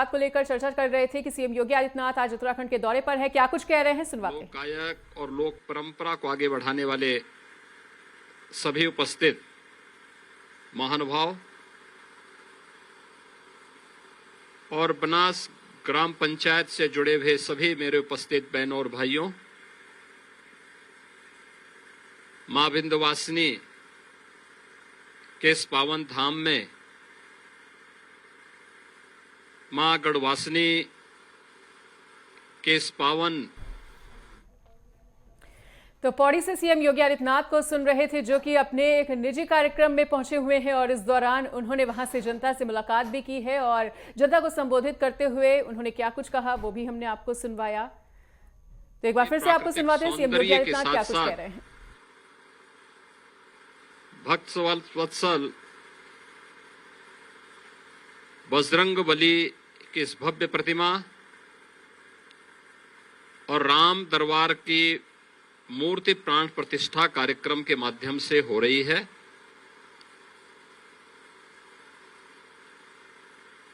बात को लेकर चर्चा कर रहे थे कि सीएम योगी आदित्यनाथ आज उत्तराखंड के दौरे पर है। क्या कुछ कह रहे हैं, सुनवाते हैं। लोक गायक और लोक परंपरा को आगे बढ़ाने वाले सभी उपस्थित महानुभाव और बनास ग्राम पंचायत से जुड़े हुए सभी मेरे उपस्थित बहनों और भाइयों, मां विंध्यवासिनी के इस पावन धाम में मां गढ़वासिनी के इस पावन तो पौड़ी से सीएम योगी आदित्यनाथ को सुन रहे थे, जो कि अपने एक निजी कार्यक्रम में पहुंचे हुए हैं और इस दौरान उन्होंने वहां से जनता से मुलाकात भी की है और जनता को संबोधित करते हुए उन्होंने क्या कुछ कहा वो भी हमने आपको सुनवाया। तो एक बार फिर से आपको सुनवाते हैं सीएम योगी आदित्यनाथ क्या कुछ कह रहे हैं। भक्त वत्सल बजरंगबली की इस भव्य प्रतिमा और राम दरबार की मूर्ति प्राण प्रतिष्ठा कार्यक्रम के माध्यम से हो रही है।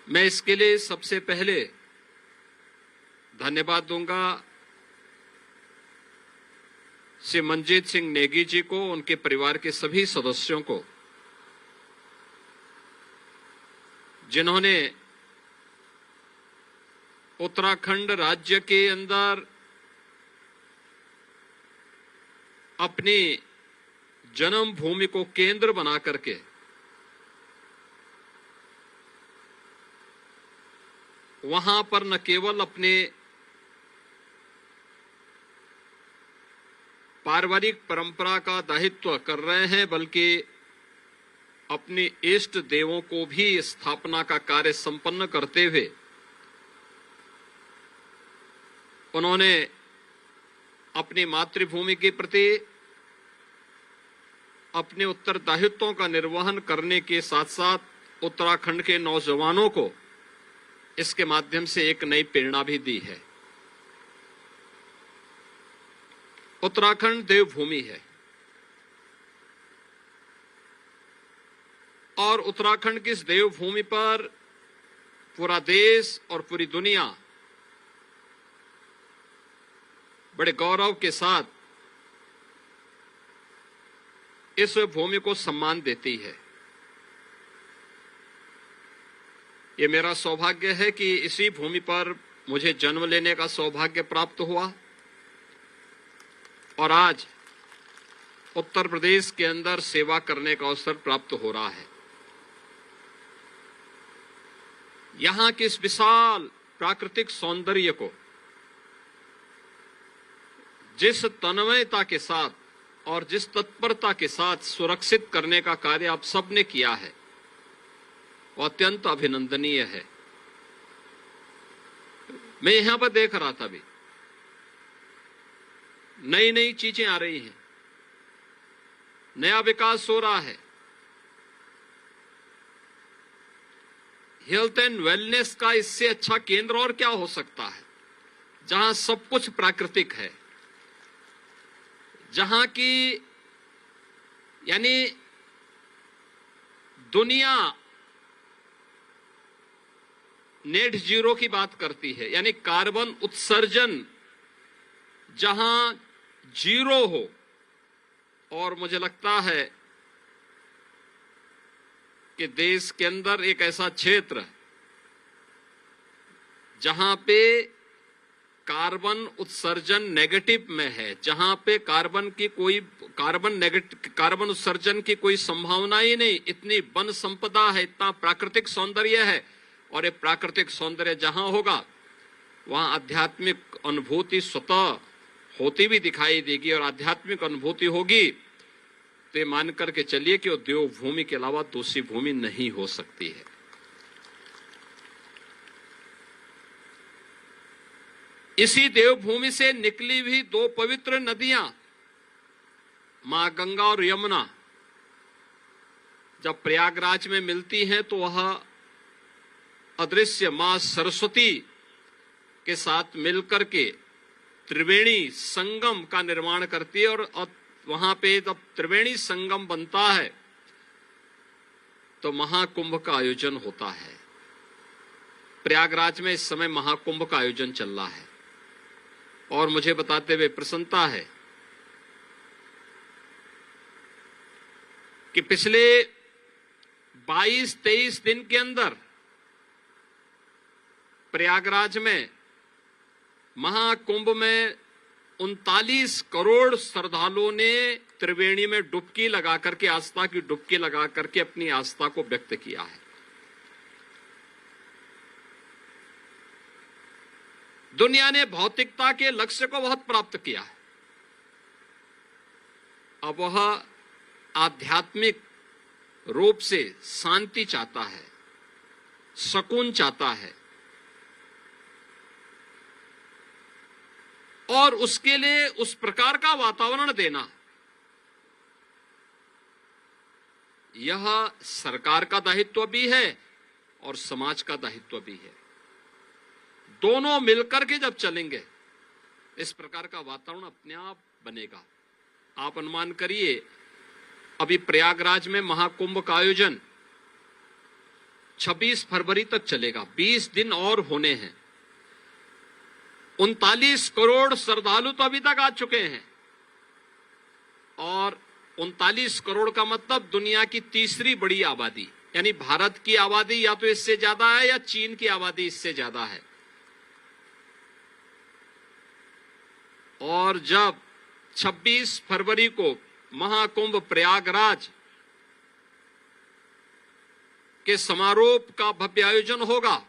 मैं इसके लिए सबसे पहले धन्यवाद दूंगा श्री मंजीत सिंह नेगी जी को, उनके परिवार के सभी सदस्यों को, जिन्होंने उत्तराखंड राज्य के अंदर अपनी जन्मभूमि को केंद्र बना करके वहां पर न केवल अपने पारिवारिक परंपरा का दायित्व कर रहे हैं, बल्कि अपने इष्ट देवों को भी स्थापना का कार्य संपन्न करते हुए उन्होंने अपनी मातृभूमि के प्रति अपने उत्तरदायित्वों का निर्वहन करने के साथ साथ उत्तराखंड के नौजवानों को इसके माध्यम से एक नई प्रेरणा भी दी है। उत्तराखंड देवभूमि है और उत्तराखंड की इस देवभूमि पर पूरा देश और पूरी दुनिया बड़े गौरव के साथ इस भूमि को सम्मान देती है। ये मेरा सौभाग्य है कि इसी भूमि पर मुझे जन्म लेने का सौभाग्य प्राप्त हुआ और आज उत्तर प्रदेश के अंदर सेवा करने का अवसर प्राप्त हो रहा है। यहां के इस विशाल प्राकृतिक सौंदर्य को जिस तन्मयता के साथ और जिस तत्परता के साथ सुरक्षित करने का कार्य आप सबने किया है, वो अत्यंत अभिनंदनीय है। मैं यहां पर देख रहा था, अभी नई नई चीजें आ रही हैं, नया विकास हो रहा है। हेल्थ एंड वेलनेस का इससे अच्छा केंद्र और क्या हो सकता है, जहां सब कुछ प्राकृतिक है, जहां की यानी दुनिया नेट जीरो की बात करती है, यानी कार्बन उत्सर्जन जहां जीरो हो। और मुझे लगता है कि देश के अंदर एक ऐसा क्षेत्र जहां पे कार्बन उत्सर्जन नेगेटिव में है, जहां पे कार्बन उत्सर्जन की कोई संभावना ही नहीं, इतनी वन संपदा है, इतना प्राकृतिक सौंदर्य है। और ये प्राकृतिक सौंदर्य जहां होगा वहां आध्यात्मिक अनुभूति स्वतः होती भी दिखाई देगी, और आध्यात्मिक अनुभूति होगी तो ये मान करके चलिए कि वो देवभूमि के अलावा दूसरी भूमि नहीं हो सकती है। इसी देवभूमि से निकली हुई दो पवित्र नदियां मां गंगा और यमुना जब प्रयागराज में मिलती हैं तो वह अदृश्य मां सरस्वती के साथ मिलकर के त्रिवेणी संगम का निर्माण करती है। और वहां पे जब त्रिवेणी संगम बनता है तो महाकुंभ का आयोजन होता है। प्रयागराज में इस समय महाकुंभ का आयोजन चल रहा है और मुझे बताते हुए प्रसन्नता है कि पिछले 22-23 दिन के अंदर प्रयागराज में महाकुंभ में 39 करोड़ श्रद्धालुओं ने त्रिवेणी में डुबकी लगा करके, आस्था की डुबकी लगा करके अपनी आस्था को व्यक्त किया है। दुनिया ने भौतिकता के लक्ष्य को बहुत प्राप्त किया है। अब वह आध्यात्मिक रूप से शांति चाहता है, सुकून चाहता है और उसके लिए उस प्रकार का वातावरण देना, यह सरकार का दायित्व भी है और समाज का दायित्व भी है। दोनों मिलकर के जब चलेंगे, इस प्रकार का वातावरण अपने आप बनेगा। आप अनुमान करिए, अभी प्रयागराज में महाकुंभ का आयोजन 26 फरवरी तक चलेगा, 20 दिन और होने हैं। 39 करोड़ श्रद्धालु तो अभी तक आ चुके हैं और 39 करोड़ का मतलब दुनिया की तीसरी बड़ी आबादी, यानी भारत की आबादी या तो इससे ज्यादा है या चीन की आबादी इससे ज्यादा है। और जब 26 फरवरी को महाकुंभ प्रयागराज के समारोह का भव्य आयोजन होगा,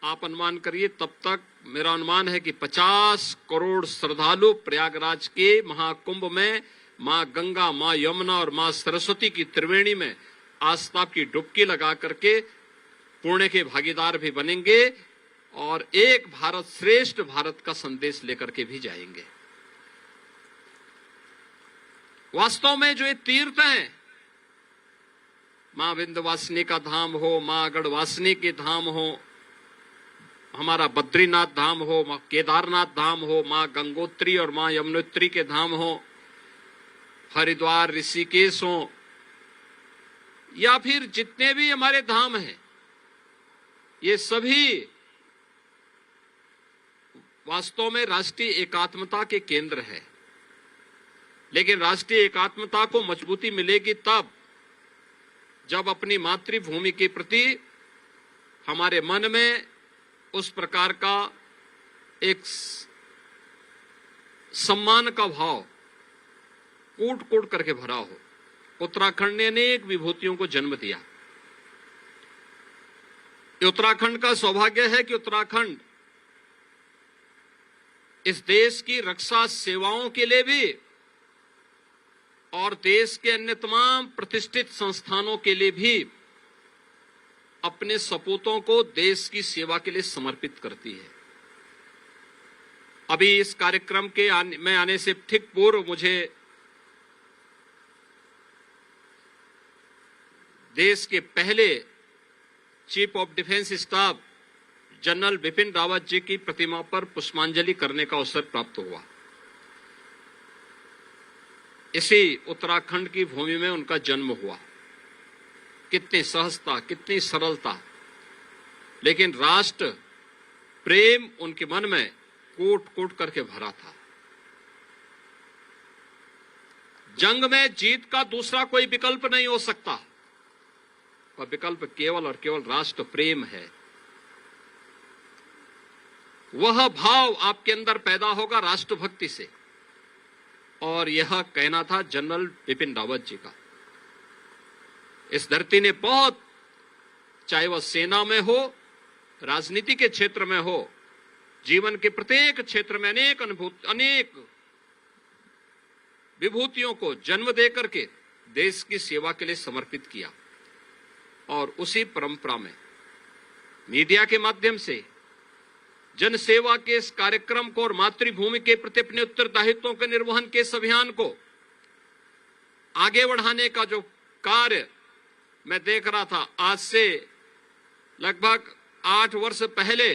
आप अनुमान करिए तब तक मेरा अनुमान है कि 50 करोड़ श्रद्धालु प्रयागराज के महाकुंभ में मां गंगा, मां यमुना और मां सरस्वती की त्रिवेणी में आस्था की डुबकी लगा करके पुण्य के भागीदार भी बनेंगे और एक भारत श्रेष्ठ भारत का संदेश लेकर के भी जाएंगे। वास्तव में जो ये तीर्थ हैं, मां विंध्यवासिनी का धाम हो, मां गढ़वासिनी के धाम हो, हमारा बद्रीनाथ धाम हो, मां केदारनाथ धाम हो, मां गंगोत्री और मां यमुनोत्री के धाम हो, हरिद्वार ऋषिकेश हो, या फिर जितने भी हमारे धाम हैं, ये सभी वास्तव में राष्ट्रीय एकात्मता के केंद्र है। लेकिन राष्ट्रीय एकात्मता को मजबूती मिलेगी तब जब अपनी मातृभूमि के प्रति हमारे मन में उस प्रकार का एक सम्मान का भाव कूट कूट करके भरा हो। उत्तराखंड ने अनेक विभूतियों को जन्म दिया। उत्तराखंड का सौभाग्य है कि उत्तराखंड इस देश की रक्षा सेवाओं के लिए भी और देश के अन्य तमाम प्रतिष्ठित संस्थानों के लिए भी अपने सपूतों को देश की सेवा के लिए समर्पित करती है। अभी इस कार्यक्रम के में आने से ठीक पूर्व मुझे देश के पहले chief of defence staff general Bipin Rawat ji की प्रतिमा पर पुष्पांजलि करने का अवसर प्राप्त हुआ। इसी उत्तराखंड की भूमि में उनका जन्म हुआ। कितनी सहजता, कितनी सरलता, लेकिन राष्ट्र प्रेम उनके मन में कूट कूट करके भरा था। जंग में जीत का दूसरा कोई विकल्प नहीं हो सकता, वह विकल्प केवल और केवल राष्ट्र प्रेम है। वह भाव आपके अंदर पैदा होगा राष्ट्रभक्ति से, और यह कहना था जनरल बिपिन रावत जी का। इस धरती ने बहुत, चाहे वह सेना में हो, राजनीति के क्षेत्र में हो, जीवन के प्रत्येक क्षेत्र में अनेक विभूतियों को जन्म देकर के देश की सेवा के लिए समर्पित किया। और उसी परंपरा में मीडिया के माध्यम से जन सेवा के इस कार्यक्रम को और मातृभूमि के प्रति अपने उत्तरदायित्वों के निर्वहन के इस अभियान को आगे बढ़ाने का जो कार्य मैं देख रहा था, आज से लगभग 8 वर्ष पहले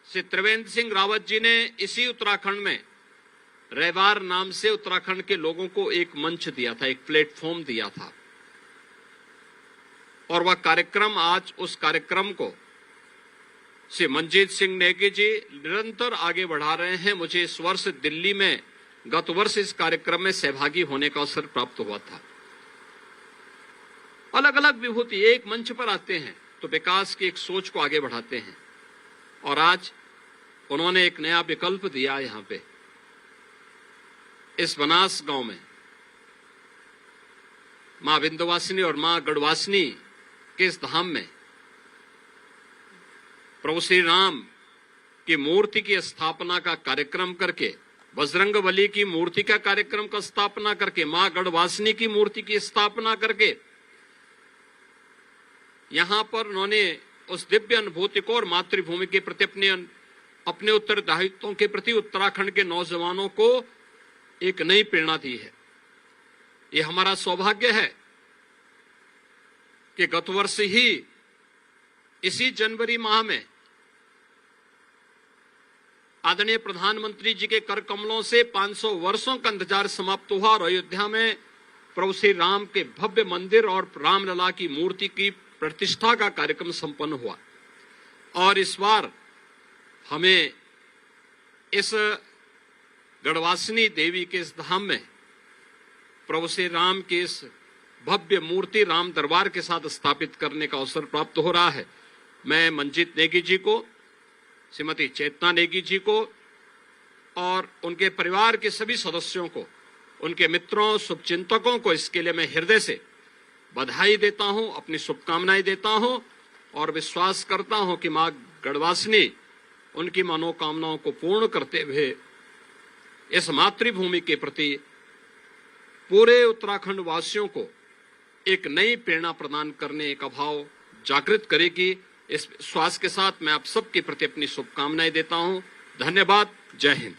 श्री त्रिवेंद्र सिंह रावत जी ने इसी उत्तराखंड में रैबार नाम से उत्तराखंड के लोगों को एक मंच दिया था, एक प्लेटफॉर्म दिया था। और वह कार्यक्रम, आज उस कार्यक्रम को श्री मंजीत सिंह नेगी जी निरंतर आगे बढ़ा रहे हैं। मुझे इस वर्ष दिल्ली में गत वर्ष इस कार्यक्रम में सहभागी होने का अवसर प्राप्त हुआ था। अलग अलग विभूति एक मंच पर आते हैं तो विकास की एक सोच को आगे बढ़ाते हैं, और आज उन्होंने एक नया विकल्प दिया। यहां पे इस बनास गांव में मां विंध्यवासिनी और मां गढ़वासिनी के इस धाम में प्रभु श्री राम की मूर्ति की स्थापना का कार्यक्रम करके, बजरंगबली की मूर्ति का कार्यक्रम का स्थापना करके, मां गढ़वासिनी की मूर्ति की स्थापना करके यहां पर उन्होंने उस दिव्य अनुभूति को और मातृभूमि के प्रति अपने उत्तरदायित्वों के प्रति उत्तराखंड के नौजवानों को एक नई प्रेरणा दी है। ये हमारा सौभाग्य है कि गत वर्ष ही इसी जनवरी माह में आदरणीय प्रधानमंत्री जी के कर कमलों से 500 वर्षों का इंतजार समाप्त हुआ और अयोध्या में प्रभु श्री राम के भव्य मंदिर और रामलला की मूर्ति की प्रतिष्ठा का कार्यक्रम संपन्न हुआ। और इस बार हमें इस गढ़वासिनी देवी के इस धाम में प्रभु श्री राम की इस भव्य मूर्ति राम दरबार के साथ स्थापित करने का अवसर प्राप्त हो रहा है। मैं मंजीत नेगी जी को, श्रीमती चेतना नेगी जी को और उनके परिवार के सभी सदस्यों को, उनके मित्रों, शुभचिंतकों को इसके लिए मैं हृदय से बधाई देता हूं, अपनी शुभकामनाएं देता हूं और विश्वास करता हूं कि मां गढ़वासिनी उनकी मनोकामनाओं को पूर्ण करते हुए इस मातृभूमि के प्रति पूरे उत्तराखंड वासियों को एक नई प्रेरणा प्रदान करने का भाव जागृत करेगी। इस विश्वास के साथ मैं आप सबके प्रति अपनी शुभकामनाएं देता हूं। धन्यवाद। जय हिंद।